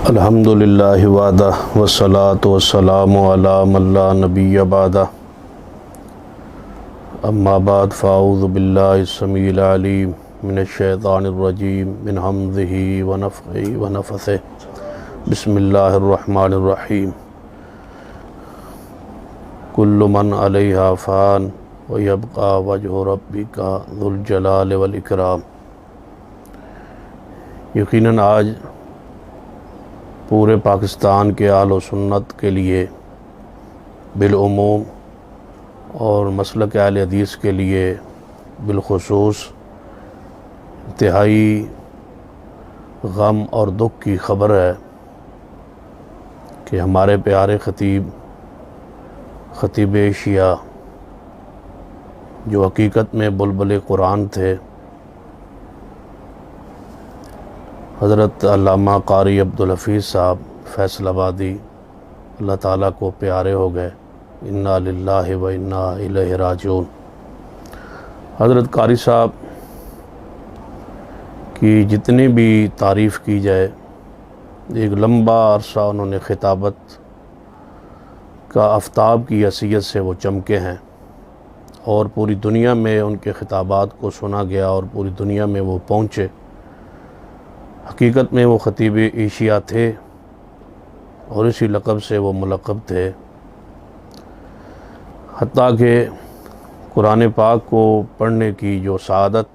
अल्हम्दुलिल्लाहि वहदा वस्सलातु वस्सलामु अला मन ला नबिय्य बअदा। अम्मा बाद फ़अऊज़ु बिल्लाहि स्समीइल अलीम मिनश शैतानिर रजीम मिन हम्ज़िहि व नफ़्ख़िहि व नफ़्सिहि। बिस्मिल्लाहिर रहमानिर रहीम। कुल्लु मन अलैहा फ़ान व यबक़ा वजहु रब्बिका ज़ुल जलाल वल इकराम। यकीनन आज पूरे पाकिस्तान के आलो सुन्नत के लिए बिलउमूम और मसलक अहले हदीस के लिए बिलखुसूस इंतहाई गम और दुख की ख़बर है कि हमारे प्यारे ख़तीब एशिया जो हकीकत में बुलबुल कुरान थे, हज़रत अल्लामा क़ारी अब्दुल हफ़ीज़ साहब फैसलाबादी अल्लाह ताला को प्यारे हो गए। इन्ना लिल्लाहि व इन्ना इलैहि राजिऊन। हज़रत क़ारी साहब की जितनी भी तारीफ़ की जाए, एक लंबा अरसा उन्होंने खिताबत का आफ्ताब की हैसियत से वो चमके हैं और पूरी दुनिया में उनके खिताबात को सुना गया और पूरी दुनिया में वो पहुँचे। हकीकत में वो ख़तीब एशिया थे और इसी लक़ब से वो मुलक़ब थे। हत्ता कि कुरान पाक को पढ़ने की जो सआदत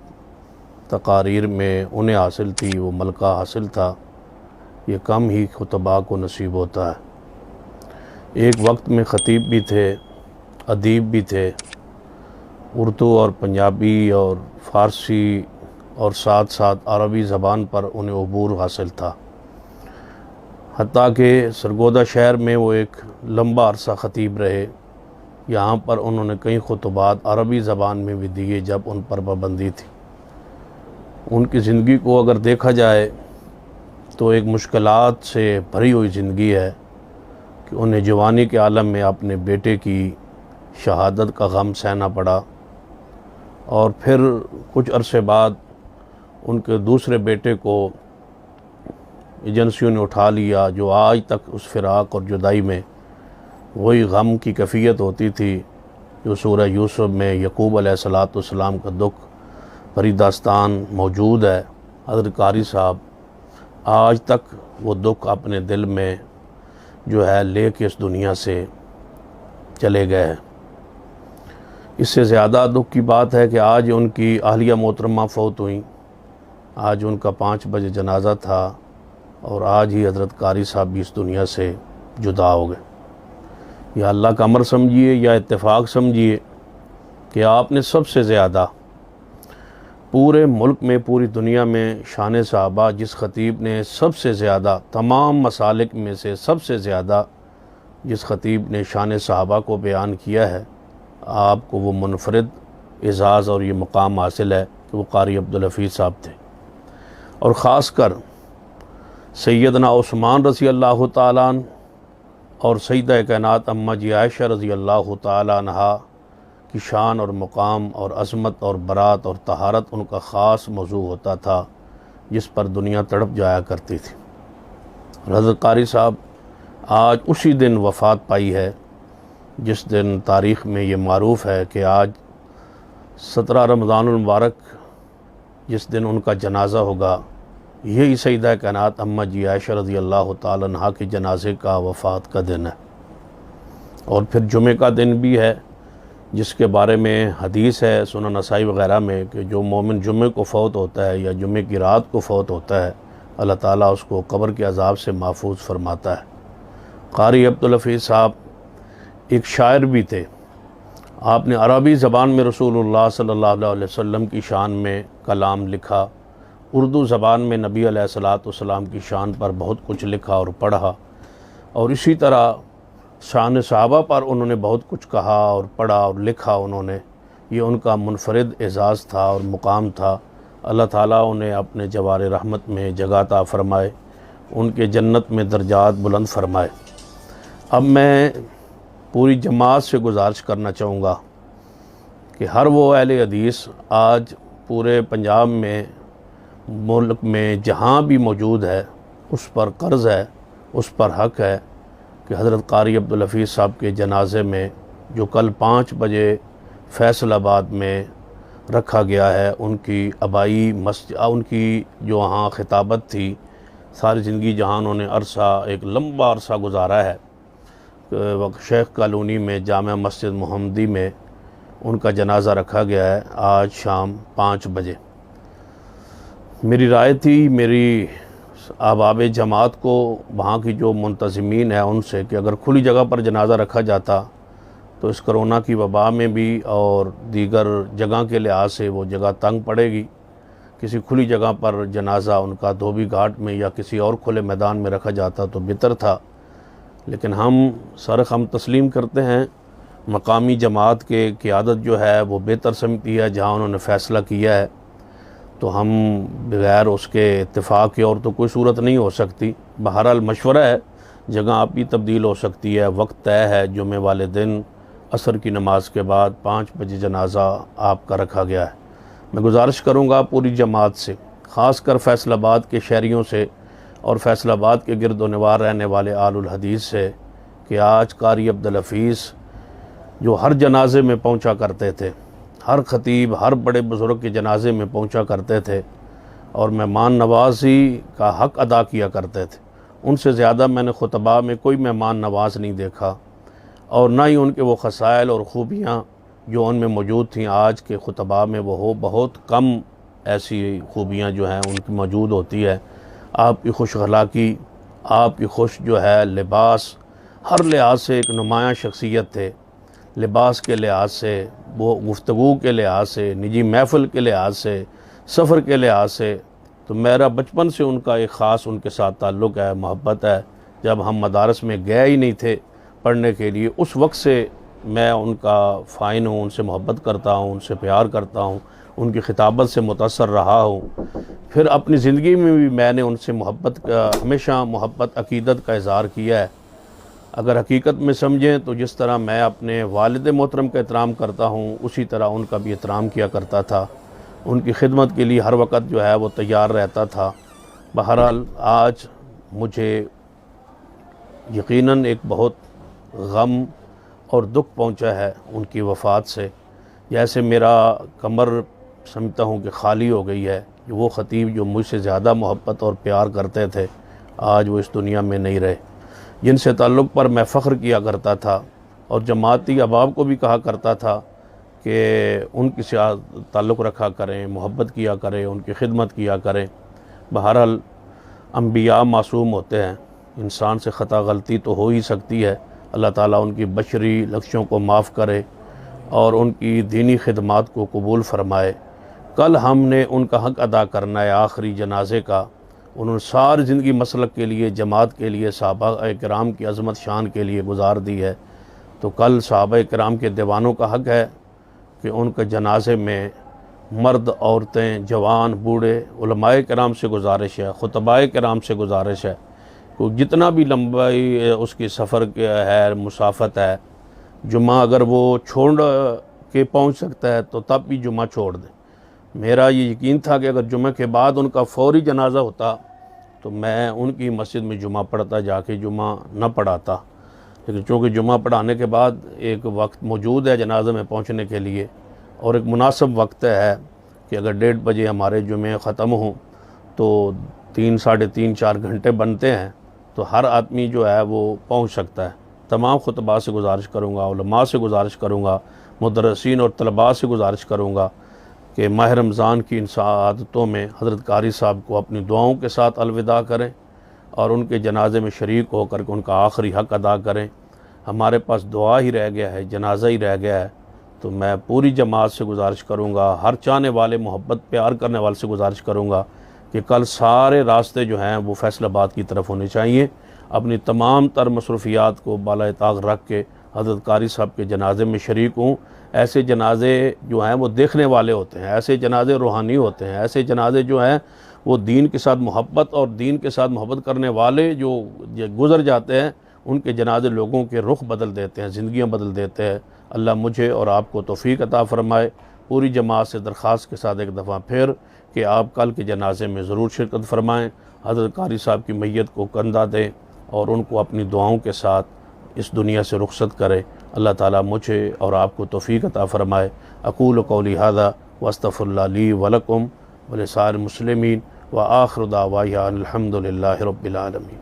तकारीर में उन्हें हासिल थी, वो मलका हासिल था, ये कम ही खुतबा को नसीब होता है। एक वक्त में ख़तीब भी थे, अदीब भी थे, उर्दू और पंजाबी और फ़ारसी और साथ साथ अरबी ज़बान पर उन्हें अबूर हासिल था। हत्ता कि सरगोदा शहर में वो एक लंबा अरसा ख़तीब रहे। यहाँ पर उन्होंने कई खुतबात अरबी ज़बान में भी दिए जब उन पर पाबंदी थी। उनकी ज़िंदगी को अगर देखा जाए तो एक मुश्किलात से भरी हुई ज़िंदगी है कि उन्हें जवानी के आलम में अपने बेटे की शहादत का गम सहना पड़ा और फिर कुछ अरसे बाद उनके दूसरे बेटे को एजेंसियों ने उठा लिया, जो आज तक उस फ़िराक़ और जुदाई में वही गम की कैफ़ियत होती थी जो सूरह यूसुफ में यकूब अलैहिस्सलाम का दुख भरी दास्तान मौजूद है। हज़रत क़ारी साहब आज तक वो दुख अपने दिल में जो है लेके इस दुनिया से चले गए हैं। इससे ज़्यादा दुख की बात है कि आज उनकी अहलिया मोहतरमा फ़ौत हुई। आज उनका 5 बजे जनाज़ा था और आज ही हज़रत क़ारी साहब भी इस दुनिया से जुदा हो गए। या अल्लाह का अमर समझिए या इत्तेफाक समझिए कि आपने सबसे ज़्यादा पूरे मुल्क में, पूरी दुनिया में शान सहाबा, जिस ख़तीब ने सबसे ज़्यादा तमाम मसालिक में से सबसे ज़्यादा जिस ख़तीब ने शान सहाबा को बयान किया है, आपको वो मुनफरिद एज़ाज़ और ये मुकाम हासिल है कि वो क़ारी अब्दुल हफ़ीज़ साहब थे। और ख़ास कर सैयदना उस्मान रज़ी अल्लाह ताला अन्हु और सैयदा कायनात अम्मा जी आयशा रज़ी अल्लाह ताला अन्हा की शान और मुकाम और अज़मत और बरात और तहारत उनका ख़ास मौजू होता था, जिस पर दुनिया तड़प जाया करती थी। हज़रत क़ारी साहब आज उसी दिन वफ़ात पाई है जिस दिन तारीख़ में ये मारूफ़ है कि आज 17 रमज़ानुल मुबारक जिस दिन उनका जनाज़ा होगा, यही सैयदा कायनात अम्मा जी आयशा रज़ी अल्लाह ताला अन्हा के जनाजे का वफ़ात का दिन है। और फिर जुमे का दिन भी है जिसके बारे में हदीस है सुनन नसाई वग़ैरह में कि जो मोमिन जुमे को फ़ौत होता है या जुमे की रात को फ़ौत होता है, अल्लाह ताला उसको कब्र के अज़ाब से महफूज फरमाता है। क़ारी अब्दुल हफ़ीज़ साहब एक शायर भी थे। आपने अरबी ज़बान में रसूलुल्लाह सल्लल्लाहु अलैहि वसल्लम की शान में कलाम लिखा, उर्दू ज़बान में नबी अलैहिस्सलाम की शान पर बहुत कुछ लिखा और पढ़ा, और इसी तरह शान सहाबा पर उन्होंने बहुत कुछ कहा और पढ़ा और लिखा उन्होंने। ये उनका मुनफरिद एज़ाज़ था और मुकाम था। अल्लाह ताला उन्हें अपने जवार रहमत में जगह अता फ़रमाए, उनके जन्नत में दर्जात बुलंद फ़रमाए। अब मैं पूरी जमात से गुजारिश करना चाहूँगा कि हर वो अहले हदीस आज पूरे पंजाब में, मुल्क में जहाँ भी मौजूद है, उस पर कर्ज़ है उस पर हक़ है कि हज़रत कारी अब्दुल हफीज़ साहब के जनाज़े में जो कल 5 बजे फैसलाबाद में रखा गया है, उनकी आबाई मस्जिद, उनकी जो वहाँ खिताबत थी, सारी ज़िंदगी जहाँ उन्होंने एक लंबा अरसा गुजारा है, शेख कॉलोनी में जामा मस्जिद मोहम्मदी में उनका जनाज़ा रखा गया है आज शाम 5 बजे। मेरी राय थी, मेरी अहबाब जमात को, वहाँ की जो मुंतज़मीन है उनसे, कि अगर खुली जगह पर जनाज़ा रखा जाता तो इस कोरोना की वबा में भी और दीगर जगह के लिहाज से वो जगह तंग पड़ेगी। किसी खुली जगह पर जनाज़ा उनका धोबी घाट में या किसी और खुले मैदान में रखा जाता तो बेहतर था। लेकिन हम तस्लीम करते हैं मकामी जमात के क़ियादत जो है वो बेहतर समझती है, जहाँ उन्होंने फ़ैसला किया है तो हम बग़ैर उसके इत्तेफाक के और तो कोई सूरत नहीं हो सकती। बहरहाल मशवरा है, जगह आप भी तब्दील हो सकती है। वक्त तय है, जुमे वाले दिन असर की नमाज के बाद 5 बजे जनाज़ा आपका रखा गया है। मैं गुजारिश करूँगा पूरी जमात से, ख़ासकर फैसलाबाद के शहरियों से और फैसलाबाद के गिरदो निवार रहने वाले आलुल हदीस से, कि आज कारी अब्दुल हफीज़ जो हर जनाजे में पहुंचा करते थे, हर ख़तीब हर बड़े बुज़ुर्ग के जनाजे में पहुंचा करते थे और मेहमान नवाज़ी का हक़ अदा किया करते थे, उनसे ज़्यादा मैंने खुतबा में कोई मेहमान नवाज नहीं देखा, और ना ही उनके वो खसाइल और ख़ूबियाँ जो उनमें मौजूद थीं आज के खुतबा में वो बहुत कम ऐसी ख़ूबियाँ जो हैं उनकी मौजूद होती है। आपकी खुश अखलाक़ी, आपकी खुश जो है लिबास, हर लिहाज से एक नुमायाँ शख्सियत थे। लिबास के लिहाज से, वो गुफ्तगू के लिहाज से, निजी महफ़िल के लिहाज से, सफ़र के लिहाज से, तो मेरा बचपन से उनका एक ख़ास उनके साथ ताल्लुक़ है, मोहब्बत है। जब हम मदारस में गए ही नहीं थे पढ़ने के लिए, उस वक्त से मैं उनका फ़ाइन हूँ, उनसे मोहब्बत करता हूँ, उनसे प्यार करता हूँ, उनकी खिताबत से मुतासर रहा हूँ। फिर अपनी ज़िंदगी में भी मैंने उनसे हमेशा मोहब्बत अक़ीदत का इज़हार किया है। अगर हकीकत में समझें तो जिस तरह मैं अपने वालिद मोहतरम का एहतराम करता हूँ, उसी तरह उनका भी एहतराम किया करता था। उनकी खिदमत के लिए हर वक्त जो है वो तैयार रहता था। बहरहाल आज मुझे यकीनन एक बहुत गम और दुख पहुँचा है उनकी वफ़ात से। जैसे मेरा कमर समझता हूँ कि खाली हो गई है। वो ख़तीब जो मुझसे ज़्यादा मोहब्बत और प्यार करते थे, आज वो इस दुनिया में नहीं रहे। जिनसे ताल्लुक़ पर मैं फ़ख्र किया करता था और जमाती अहबाब को भी कहा करता था कि उनके साथ ताल्लुक़ रखा करें, मोहब्बत किया करें, उनकी खिदमत किया करें। बहरहाल अम्बिया मासूम होते हैं, इंसान से ख़ता गलती तो हो ही सकती है। अल्लाह ताला उनकी बशरी लक्ष्यों को माफ़ करे और उनकी दीनी खिदमात को कबूल फ़रमाए। कल हमने उनका हक़ अदा करना है आखिरी जनाजे का। उन्होंने सारी ज़िंदगी मसलक के लिए, जमात के लिए, सहाबा किराम की अज़मत शान के लिए गुजार दी है। तो कल सहाबा किराम के दीवानों का हक़ है कि उनके जनाजे में मर्द, औरतें, जवान, बूढ़े, उलमाए किराम से गुजारिश है, खुतबाए किराम से गुजारिश है, तो जितना भी लंबाई उसकी सफ़र के है, मुसाफत है, जुमा अगर वो छोड़ के पहुँच सकता है तो तब भी जुमा छोड़ दे। मेरा ये यकीन था कि अगर जुमे के बाद उनका फ़ौरी जनाज़ा होता तो मैं उनकी मस्जिद में जुमा पढ़ता, जाके जुमा न पढ़ाता। लेकिन चूँकि जुमा पढ़ाने के बाद एक वक्त मौजूद है जनाज़े में पहुँचने के लिए और एक मुनासिब वक्त है कि अगर 1:30 बजे हमारे जुमे ख़त्म हों तो 3, साढ़े 3, 4 घंटे बनते हैं, तो हर आदमी जो है वो पहुँच सकता है। तमाम खुतबा से गुजारिश करूँगा, उलमा से गुजारिश करूँगा, मुदर्रिसीन और तलबा से गुजारिश करूँगा कि माह रमज़ान की इन आदतों में हज़रत कारी साहब को अपनी दुआओं के साथ अलविदा करें और उनके जनाजे में शरीक होकर के उनका आखिरी हक़ अदा करें। हमारे पास दुआ ही रह गया है, जनाजा ही रह गया है। तो मैं पूरी जमात से गुजारिश करूँगा, हर चाहने वाले, मोहब्बत प्यार करने वाले से गुजारिश करूँगा कि कल सारे रास्ते जो हैं वो फैसलाबाद की तरफ होने चाहिए। अपनी तमाम तर मसरूफियात को बाला ताक़ रख के हज़रत कारी साहब के जनाजे में शरीक हूँ। ऐसे जनाजे जो हैं वो देखने वाले होते हैं, ऐसे जनाजे रूहानी होते हैं, ऐसे जनाजे जो हैं वो दीन के साथ मोहब्बत और दीन के साथ मोहब्बत करने वाले जो गुज़र जाते हैं, उनके जनाजे लोगों के रुख बदल देते हैं, ज़िंदगियाँ बदल देते हैं। अल्लाह मुझे और आपको तौफ़ीक अता फ़रमाए। पूरी जमात से दरख्वास्त के साथ एक दफ़ा फिर कि आप कल के जनाजे में ज़रूर शिरकत फ़रमाएँ, हज़रत कारी साहब की मैयत को कंधा दें और उनको अपनी दुआओं के साथ इस दुनिया से रुखसत करे। अल्लाह ताला मुझे और आपको तौफीक अता फ़रमाए। अक़ूलु क़ौली हाज़ा वस्तग़फ़िरुल्लाह ली व लकुम व लिसाइरिल मुस्लिमीन व आख़िरु दावाना अनिल हम्दुलिल्लाहि रब्बिल आलमीन।